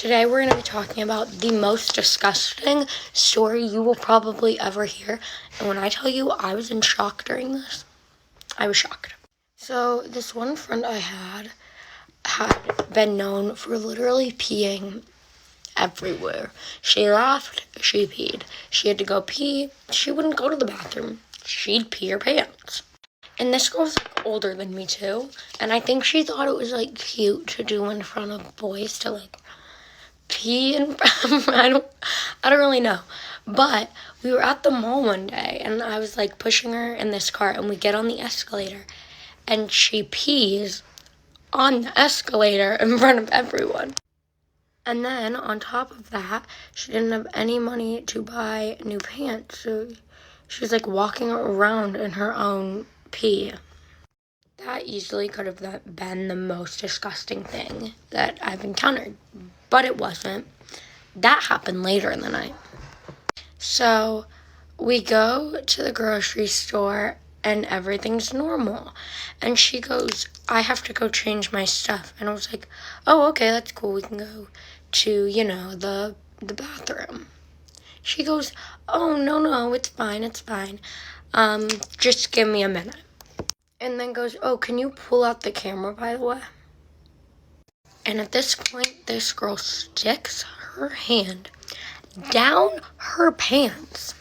Today we're going to be talking about the most disgusting story you will probably ever hear. And when I tell you I was in shock during this, I was shocked. So this one friend I had been known for literally peeing everywhere. She laughed, she peed. She had to go pee, she wouldn't go to the bathroom. She'd pee her pants. And this girl's older than me too. And I think she thought it was cute to do in front of boys to pee and I don't really know. But we were at the mall one day and I was pushing her in this cart and we get on the escalator and she pees on the escalator in front of everyone. And then on top of that, she didn't have any money to buy new pants. So she was walking around in her own pee. That easily could have been the most disgusting thing that I've encountered. But it wasn't. That happened later in the night. So we go to the grocery store and everything's normal. And she goes, I have to go change my stuff. And I was like, oh, okay, that's cool. We can go to, the bathroom. She goes, oh, no, it's fine. Just give me a minute. And then goes, oh, can you pull out the camera, by the way? And at this point, this girl sticks her hand down her pants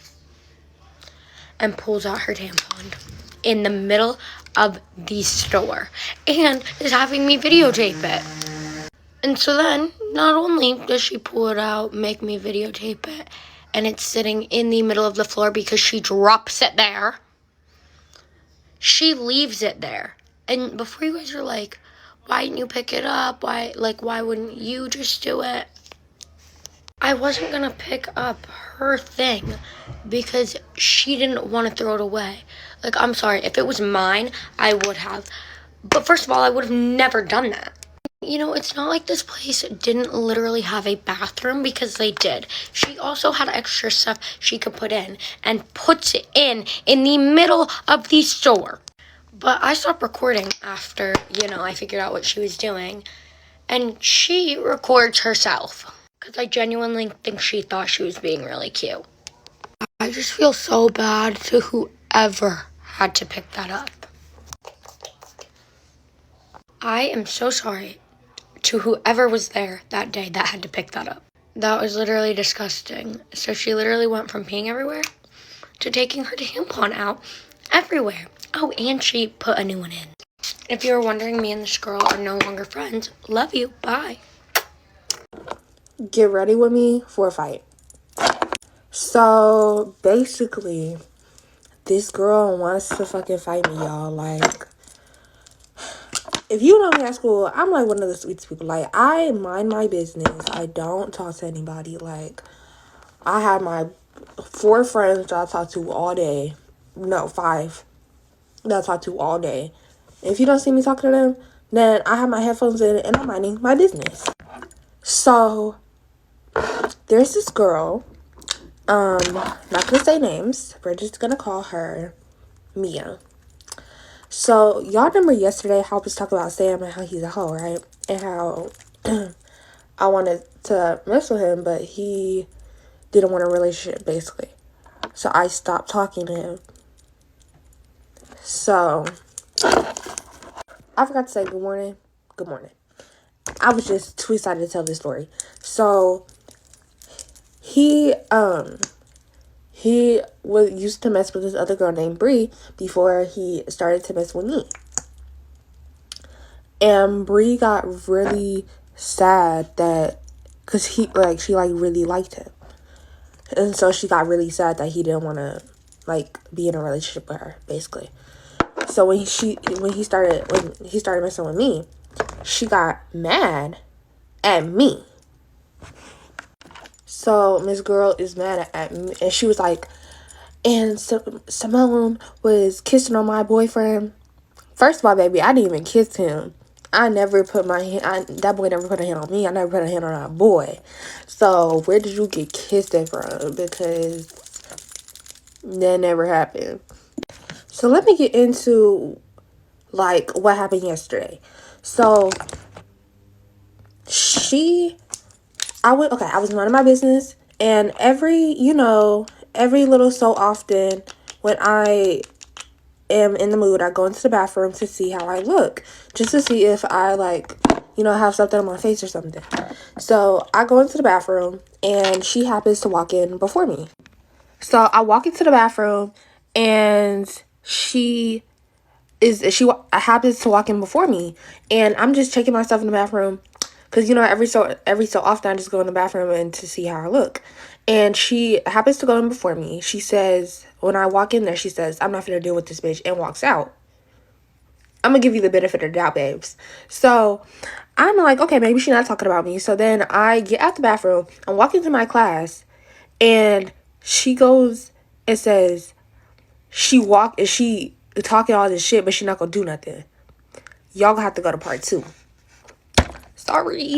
and pulls out her tampon in the middle of the store and is having me videotape it. And so then, not only does she pull it out, make me videotape it, and it's sitting in the middle of the floor because she drops it there, she leaves it there. And before you guys are like, why didn't you pick it up? Why wouldn't you just do it? I wasn't gonna pick up her thing because she didn't want to throw it away. I'm sorry, if it was mine, I would have. But first of all, I would have never done that. It's not like this place didn't literally have a bathroom, because they did. She also had extra stuff she could put in and puts it in the middle of the store. But I stopped recording after, I figured out what she was doing. And she records herself because I genuinely think she thought she was being really cute. I just feel so bad to whoever had to pick that up. I am so sorry to whoever was there that day that had to pick that up. That was literally disgusting. So she literally went from peeing everywhere to taking her tampon out everywhere. Oh, and she put a new one in. If you were wondering, me and this girl are no longer friends. Love you. Bye. Get ready with me for a fight. So, basically, this girl wants to fucking fight me, y'all. If you know me at school, I'm one of the sweetest people. I mind my business. I don't talk to anybody. I have my 4 friends that I talk to all day. No, 5 that I talk to all day. If you don't see me talking to them, then I have my headphones in and I'm minding my business. So, there's this girl, not gonna say names, we're just gonna call her Mia. So, y'all remember yesterday how I was talking about Sam and how he's a hoe, right? And how I wanted to mess with him, but he didn't want a relationship, basically. So, I stopped talking to him. So, I forgot to say good morning. Good morning. I was just too excited to tell this story. So, he used to mess with this other girl named Bree before he started to mess with me. And Bree got really sad because she really liked him. And so she got really sad that he didn't want to be in a relationship with her, basically. So when he started messing with me, she got mad at me. So Miss Girl is mad at me, and she was like, and Simone was kissing on my boyfriend. First of all, baby, I didn't even kiss him. I never put my hand, that boy never put a hand on me. I never put a hand on that boy. So where did you get kissed at from? Because that never happened. So let me get into what happened yesterday. So she I was minding my business, and every little so often when I am in the mood, I go into the bathroom to see how I look, just to see if I have something on my face or something. So I go into the bathroom, and she happens to walk in before me. So I walk into the bathroom, and she happens to walk in before me, and I'm just checking myself in the bathroom, because every so often I just go in the bathroom and to see how I look. And she happens to go in before me. She says, when I walk in there, she says, "I'm not gonna deal with this bitch," and walks out. I'm gonna give you the benefit of the doubt, babes. So I'm like, okay, maybe she's not talking about me. So then I get out the bathroom, I'm walking to my class, and she goes and says, she talking all this shit, but she not gonna do nothing. Y'all gonna have to go to part 2. Sorry.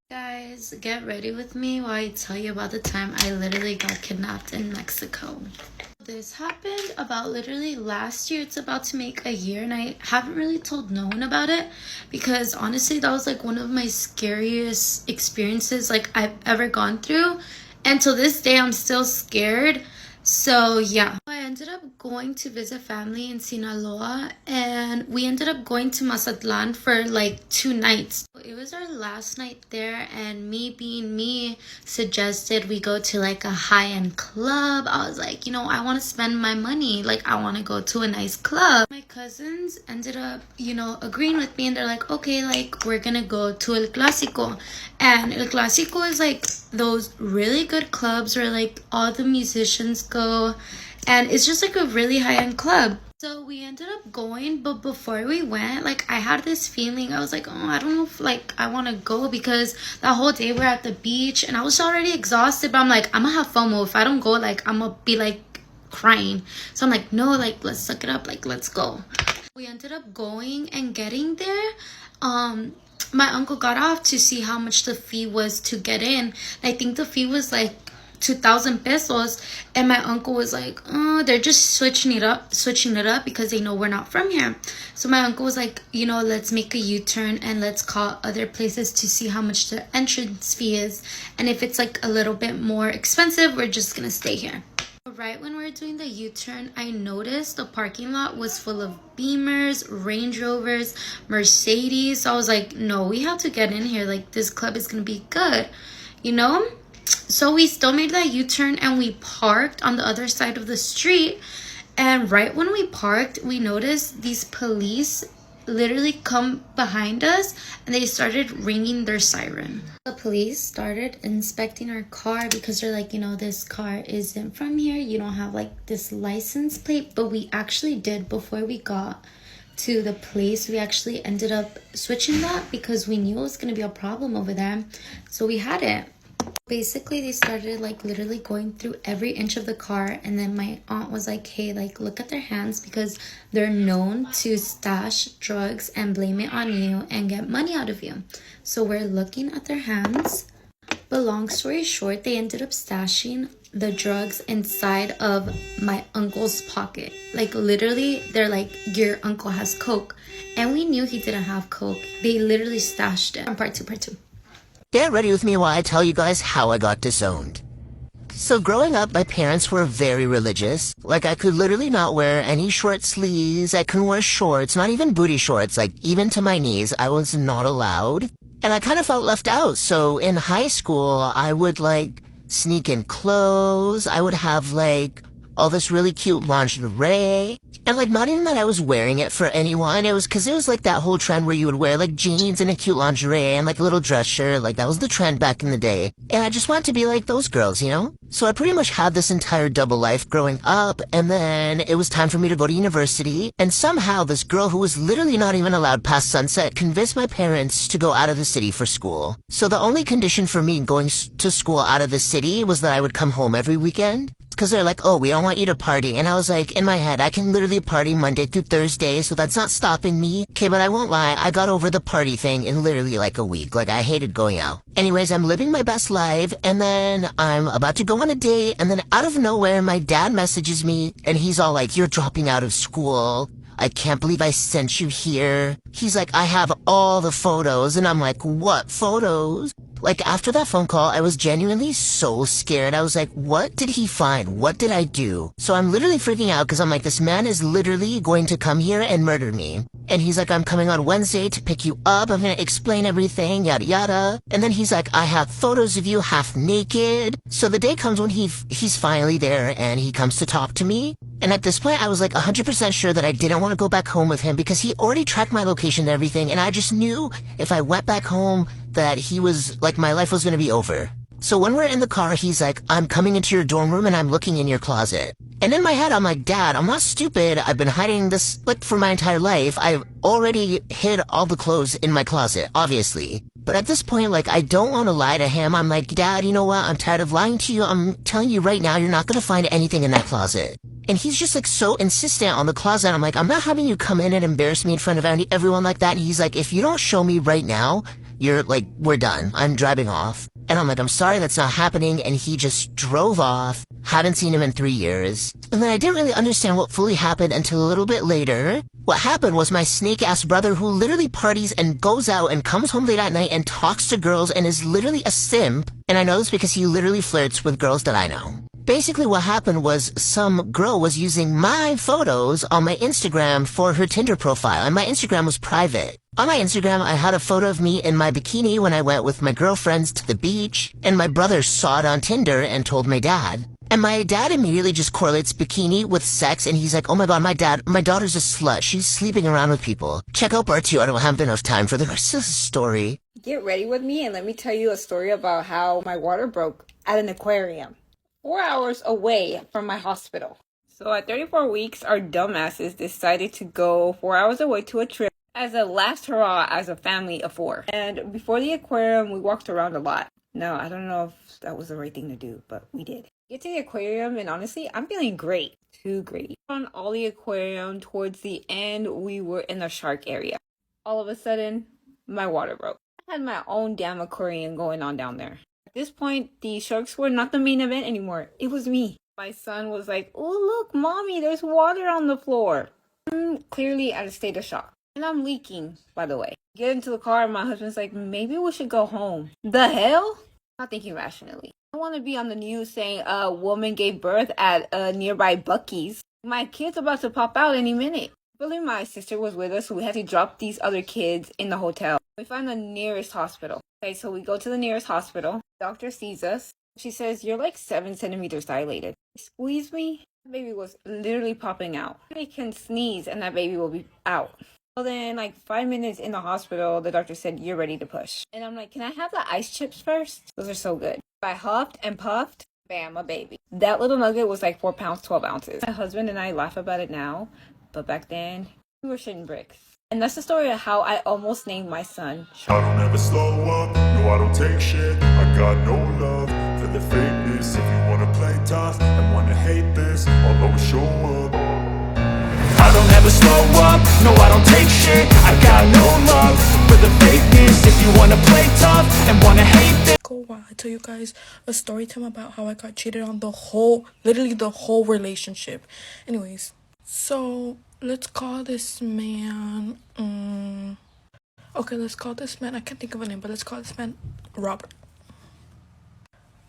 Guys, get ready with me while I tell you about the time I literally got kidnapped in Mexico. This happened about literally last year. It's about to make a year, and I haven't really told no one about it because honestly that was like one of my scariest experiences like I've ever gone through, and till this day I'm still scared. So yeah, I ended up going to visit family in Sinaloa, and we ended up going to Mazatlan for like 2 nights. It was our last night there, and me being me suggested we go to like a high-end club. I was like, I want to spend my money, like I want to go to a nice club. My cousins ended up agreeing with me, and they're like, okay, like we're gonna go to El Clásico. And El Clásico is like those really good clubs where like all the musicians go, and it's just like a really high-end club. So we ended up going, but before we went, like I had this feeling. I was like, oh, I don't know if like I want to go, because that whole day we're at the beach and I was already exhausted, but I'm like, I'm gonna have FOMO. If I don't go, like I'm gonna be like crying. So I'm like, no, like let's suck it up, like let's go. We ended up going, and getting there, my uncle got off to see how much the fee was to get in. I think the fee was like 2,000 pesos, and my uncle was like, oh, they're just switching it up because they know we're not from here. So my uncle was like, let's make a U-turn and let's call other places to see how much the entrance fee is, and if it's like a little bit more expensive, we're just gonna stay here. Right when we were doing the U-turn, I noticed the parking lot was full of Beamers, Range Rovers, Mercedes. So I was like, no, we have to get in here. Like, this club is gonna be good, So we still made that U-turn, and we parked on the other side of the street. And right when we parked, we noticed these police literally come behind us, and they started ringing their siren. The police started inspecting our car because they're like, this car isn't from here. You don't have like this license plate. But we actually did. Before we got to the place, we actually ended up switching that because we knew it was going to be a problem over there. So we had it. Basically, they started like literally going through every inch of the car, and then my aunt was like, hey, like look at their hands, because they're known to stash drugs and blame it on you and get money out of you. So we're looking at their hands, but long story short, they ended up stashing the drugs inside of my uncle's pocket. Like literally, they're like, your uncle has coke, and we knew he didn't have coke. They literally stashed it. Part two. Get ready with me while I tell you guys how I got disowned. So growing up, my parents were very religious. Like, I could literally not wear any short sleeves. I couldn't wear shorts, not even booty shorts. Like, even to my knees, I was not allowed. And I kind of felt left out. So in high school, I would, sneak in clothes. I would have, all this really cute lingerie. And, not even that I was wearing it for anyone. It was because it was, that whole trend where you would wear, jeans and a cute lingerie and, a little dress shirt. That was the trend back in the day. And I just wanted to be like those girls, So I pretty much had this entire double life growing up, and then it was time for me to go to university. And somehow this girl who was literally not even allowed past sunset convinced my parents to go out of the city for school. So the only condition for me going to school out of the city was that I would come home every weekend. Because they're like, oh, we don't want you to party. And I was like, in my head, I can literally party Monday through Thursday, so that's not stopping me. Okay, but I won't lie, I got over the party thing in literally a week. I hated going out. Anyways, I'm living my best life, and then I'm about to go on a date, and then out of nowhere, my dad messages me, and he's all like, you're dropping out of school. I can't believe I sent you here. He's like, I have all the photos, and I'm like, what photos? Like, after that phone call, I was genuinely so scared. I was like, what did he find? What did I do? So I'm literally freaking out because I'm like, this man is literally going to come here and murder me. And he's like, I'm coming on Wednesday to pick you up. I'm gonna explain everything, yada yada. And then he's like, I have photos of you half naked. So the day comes when he's finally there and he comes to talk to me. And at this point, I was like 100% sure that I didn't want to go back home with him because he already tracked my location and everything. And I just knew if I went back home that he was like, my life was going to be over. So when we're in the car, he's like, I'm coming into your dorm room and I'm looking in your closet. And in my head, I'm like, Dad, I'm not stupid. I've been hiding this like for my entire life. I've already hid all the clothes in my closet, obviously. But at this point, like, I don't want to lie to him. I'm like, Dad, you know what? I'm tired of lying to you. I'm telling you right now, you're not going to find anything in that closet. And he's just like so insistent on the closet. I'm like, I'm not having you come in and embarrass me in front of everyone like that. And he's like, if you don't show me right now, you're like, we're done. I'm driving off. And I'm like, I'm sorry, that's not happening. And he just drove off. Haven't seen him in 3 years. And then I didn't really understand what fully happened until a little bit later. What happened was my snake-ass brother who literally parties and goes out and comes home late at night and talks to girls and is literally a simp. And I know this because he literally flirts with girls that I know. Basically what happened was some girl was using my photos on my Instagram for her Tinder profile, and my Instagram was private. On my Instagram, I had a photo of me in my bikini when I went with my girlfriends to the beach, and my brother saw it on Tinder and told my dad. And my dad immediately just correlates bikini with sex, and he's like, oh my god, my daughter's a slut. She's sleeping around with people. Check out part 2. I don't have enough time for the rest of the story. Get ready with me and let me tell you a story about how my water broke at an aquarium 4 hours away from my hospital. So at 34 weeks, our dumbasses decided to go 4 hours away to a trip as a last hurrah as a family of 4. And before the aquarium, we walked around a lot. No, I don't know if that was the right thing to do, but we did. Get to the aquarium, and honestly, I'm feeling great. Too great. On all the aquarium, towards the end, we were in the shark area. All of a sudden, my water broke. I had my own damn aquarium going on down there. At this point, the sharks were not the main event anymore. It was me. My son was like, oh look, mommy, there's water on the floor. I'm clearly at a state of shock. And I'm leaking, by the way. Get into the car, and my husband's like, maybe we should go home. The hell? Not thinking rationally. I want to be on the news saying a woman gave birth at a nearby Buc-ee's. My kid's about to pop out any minute. Really, my sister was with us, so we had to drop these other kids in the hotel. We find the nearest hospital. Okay, so we go to the nearest hospital. Doctor sees us. She says, you're like 7 centimeters dilated. Squeeze me. The baby was literally popping out. I can sneeze and that baby will be out. So then, like 5 minutes in the hospital, the doctor said, you're ready to push. And I'm like, can I have the ice chips first? Those are so good. I huffed and puffed. Bam, a baby. That little nugget was like 4 pounds, 12 ounces. My husband and I laugh about it now, but back then, we were shitting bricks. And that's the story of how I almost named my son. I don't ever slow up, no I don't take shit. I got no love for the fakeness. If you wanna play tough and wanna hate this, I'll always show up. I don't ever slow up, no I don't take shit. I got no love for the fakeness. If you wanna play tough and wanna hate this. Go while I tell you guys a story time about how I got cheated on literally the whole relationship. Anyways, so let's call this man, let's call this man, I can't think of a name, but let's call this man Robert.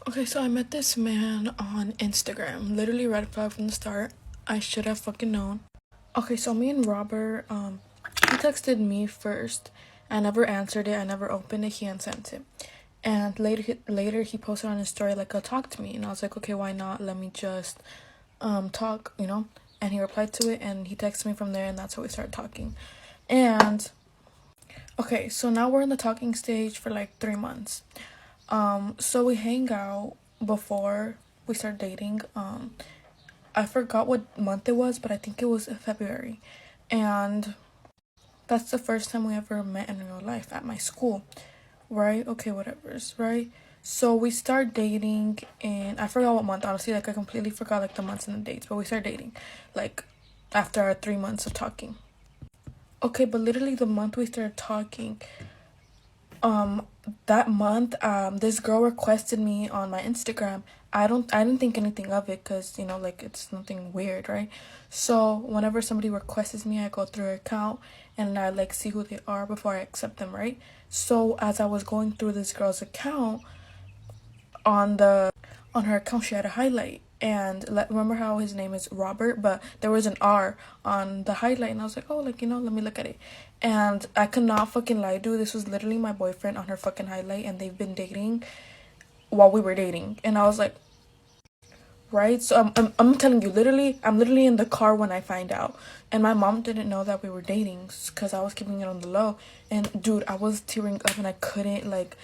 Okay, so I met this man on Instagram. Literally red flag from the start. I should have fucking known. Okay, so me and Robert, he texted me first. I never answered it. I never opened it. He unsent it. And later he posted on his story, like, talk to me. And I was like, okay, why not? Let me just talk, you know? And he replied to it, and he texted me from there, and that's how we started talking. And, okay, so now we're in the talking stage for, like, 3 months. So we hang out before we start dating. I forgot what month it was, but I think it was February. And that's the first time we ever met in real life at my school, right? Okay, whatever's, right? So we start dating in, I forgot what month, honestly, like I completely forgot like the months and the dates, but we start dating like after our 3 months of talking. Okay, but literally the month we started talking, that month, this girl requested me on my Instagram. I didn't think anything of it because, you know, like, it's nothing weird, right? So whenever somebody requests me, I go through her account and I like see who they are before I accept them, right? So as I was going through this girl's account, on her account she had a highlight, and remember how his name is Robert, but there was an R on the highlight, and I was like, oh, like, you know, let me look at it. And I could not fucking lie, dude, this was literally my boyfriend on her fucking highlight, and they've been dating while we were dating. And I was like, right? So I'm telling you, literally, I'm literally in the car when I find out, and my mom didn't know that we were dating because I was keeping it on the low. And dude, I was tearing up and I couldn't like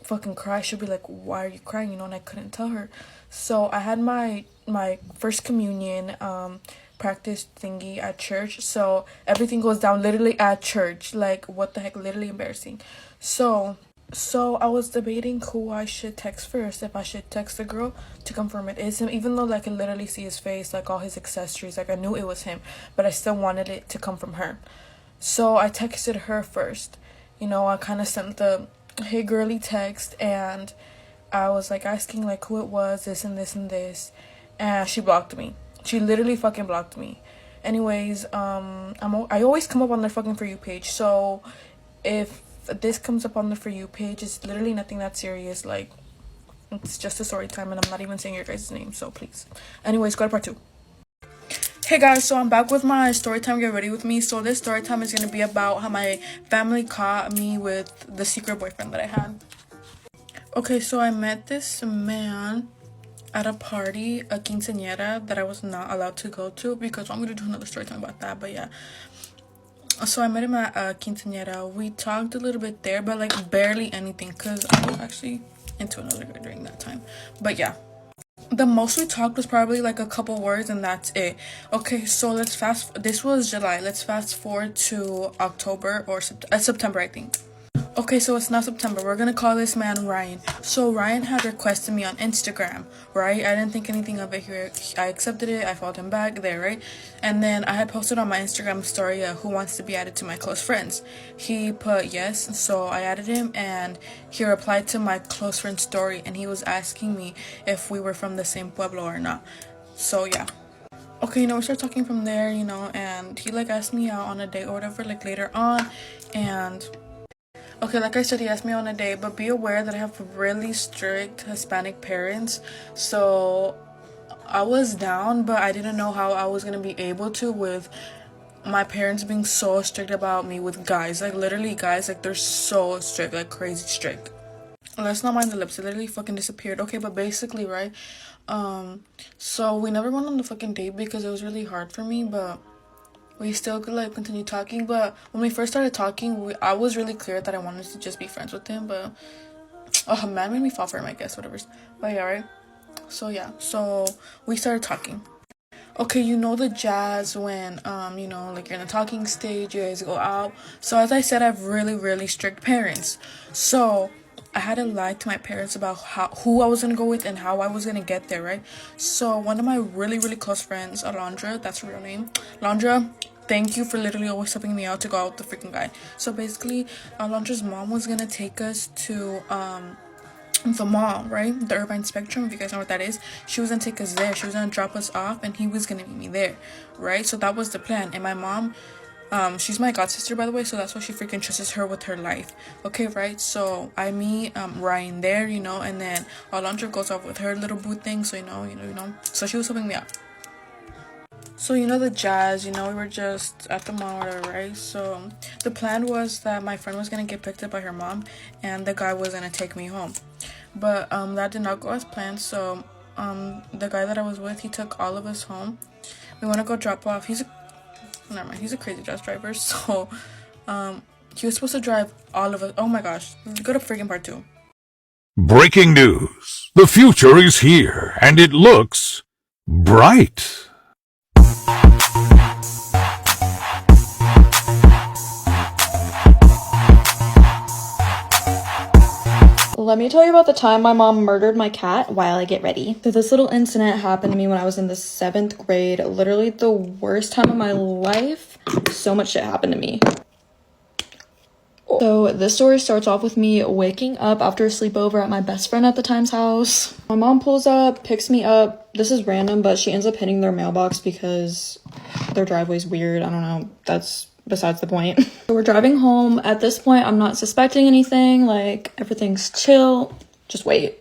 fucking cry. She'd be like, why are you crying, you know? And I couldn't tell her. So I had my first communion practice thingy at church, so everything goes down literally at church. Like, what the heck, literally embarrassing. So I was debating who I should text first, if I should text the girl to confirm it is him, even though like I could literally see his face, like all his accessories, like I knew it was him, but I still wanted it to come from her. So I texted her first. You know, I kind of sent the hey girly text, and I was like asking like who it was, this and this and this, and she blocked me. She literally fucking blocked me. Anyways, I always come up on their fucking For You page, so if this comes up on the For You page, it's literally nothing that serious. Like, it's just a story time, and I'm not even saying your guys' name, so please. Anyways, go to part 2. Hey guys, so I'm back with my story time. Get ready with me. So this story time is gonna be about how my family caught me with the secret boyfriend that I had. Okay, so I met this man at a party, a quinceañera, that I was not allowed to go to because I'm gonna do another story time about that. But yeah, so I met him at a quinceañera. We talked a little bit there, but like barely anything because I was actually into another guy during that time. But yeah, the most we talked was probably like a couple words, and that's it. Okay, so this was July, let's fast forward to October or September, I think. Okay, so it's now September. We're gonna call this man Ryan. So Ryan had requested me on Instagram, right? I didn't think anything of it here. I accepted it. I followed him back there, right? And then I had posted on my Instagram story, who wants to be added to my close friends. He put yes, so I added him, and he replied to my close friend story, and he was asking me if we were from the same pueblo or not. So yeah. Okay, you know, we started talking from there, you know, and he like asked me out on a date or whatever, like later on, and okay, like I said, he asked me on a date, but be aware that I have really strict Hispanic parents, so I was down, but I didn't know how I was gonna be able to with my parents being so strict about me with guys. Like, literally, guys, like, they're so strict, like, crazy strict. Let's not mind the lips, it literally fucking disappeared. Okay, but basically, right, so we never went on the fucking date because it was really hard for me, but we still could like continue talking. But when we first started talking, I was really clear that I wanted to just be friends with him, but man made me fall for him, I guess, whatever. But yeah, right, so yeah, so we started talking. Okay, you know the jazz when you know, like, you're in the talking stage, you guys go out. So as I said, I have really strict parents, so I had to lie to my parents about who I was gonna go with and how I was gonna get there, right? So one of my really close friends, Alondra, that's her real name, Alondra, thank you for literally always helping me out to go out with the freaking guy. So basically, Alondra's mom was gonna take us to the mall, right? The Irvine Spectrum, if you guys know what that is. She was gonna take us there. She was gonna drop us off, and he was gonna meet me there, right? So that was the plan. And my mom, she's my god sister, by the way, so that's why she freaking trusts her with her life. Okay, right? So I meet Ryan there, you know, and then Alondra goes off with her little boo thing. So you know. So she was helping me out. So you know the jazz, you know, we were just at the mall, right? So the plan was that my friend was gonna get picked up by her mom, and the guy was gonna take me home. But that did not go as planned. So the guy that I was with, he took all of us home. We want to go drop off. He's a crazy jazz driver. So he was supposed to drive all of us. Oh my gosh, go to freaking part 2. Breaking news. The future is here, and it looks bright. Let me tell you about the time my mom murdered my cat while I get ready. So this little incident happened to me when I was in the 7th grade. Literally the worst time of my life. So much shit happened to me. So this story starts off with me waking up after a sleepover at my best friend at the time's house. My mom pulls up, picks me up. This is random, but she ends up hitting their mailbox because their driveway's weird. I don't know. That's besides the point. So we're driving home. At this point, I'm not suspecting anything. Like, everything's chill. Just wait.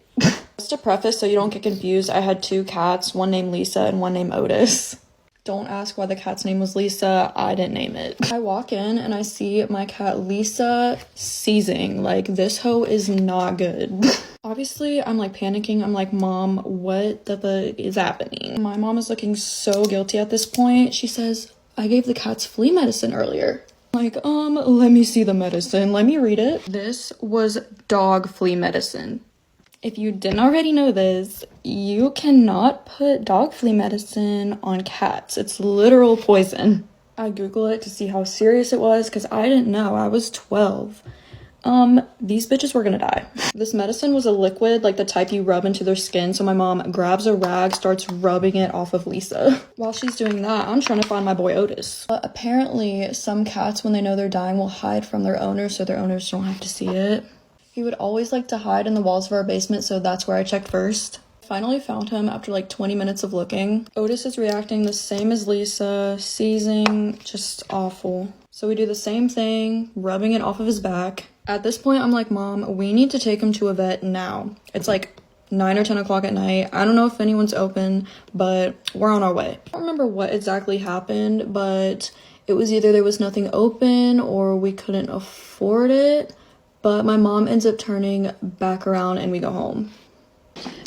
Just to preface so you don't get confused, I had 2 cats, one named Lisa and one named Otis. Don't ask why the cat's name was Lisa. I didn't name it. I walk in and I see my cat Lisa seizing. Like, this hoe is not good. Obviously, I'm like panicking. I'm like, Mom, what the fuck is happening? My mom is looking so guilty at this point. She says, I gave the cats flea medicine earlier. I'm like, let me see the medicine. Let me read it. This was dog flea medicine. If you didn't already know this, you cannot put dog flea medicine on cats. It's literal poison. I Googled it to see how serious it was because I didn't know. I was 12. These bitches were gonna die. This medicine was a liquid, like the type you rub into their skin. So my mom grabs a rag, starts rubbing it off of Lisa. While she's doing that, I'm trying to find my boy Otis. But apparently, some cats, when they know they're dying, will hide from their owners so their owners don't have to see it. He would always like to hide in the walls of our basement, so that's where I checked first. Finally found him after like 20 minutes of looking. Otis is reacting the same as Lisa, seizing, just awful. So we do the same thing, rubbing it off of his back. At this point, I'm like, Mom, we need to take him to a vet now. It's like 9 or 10 o'clock at night. I don't know if anyone's open, but we're on our way. I don't remember what exactly happened, but it was either there was nothing open or we couldn't afford it. But my mom ends up turning back around and we go home.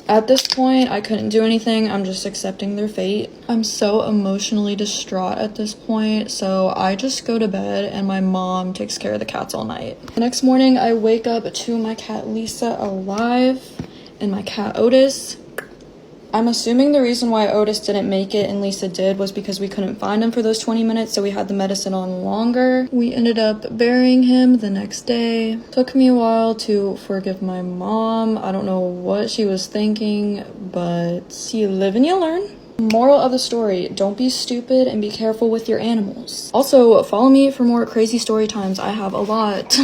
At this point, I couldn't do anything. I'm just accepting their fate. I'm so emotionally distraught at this point, so I just go to bed and my mom takes care of the cats all night. The next morning, I wake up to my cat Lisa alive and my cat Otis. I'm assuming the reason why Otis didn't make it and Lisa did was because we couldn't find him for those 20 minutes, so we had the medicine on longer. We ended up burying him the next day. Took me a while to forgive my mom. I don't know what she was thinking, but you live and you learn. Moral of the story, don't be stupid and be careful with your animals. Also, follow me for more crazy story times. I have a lot.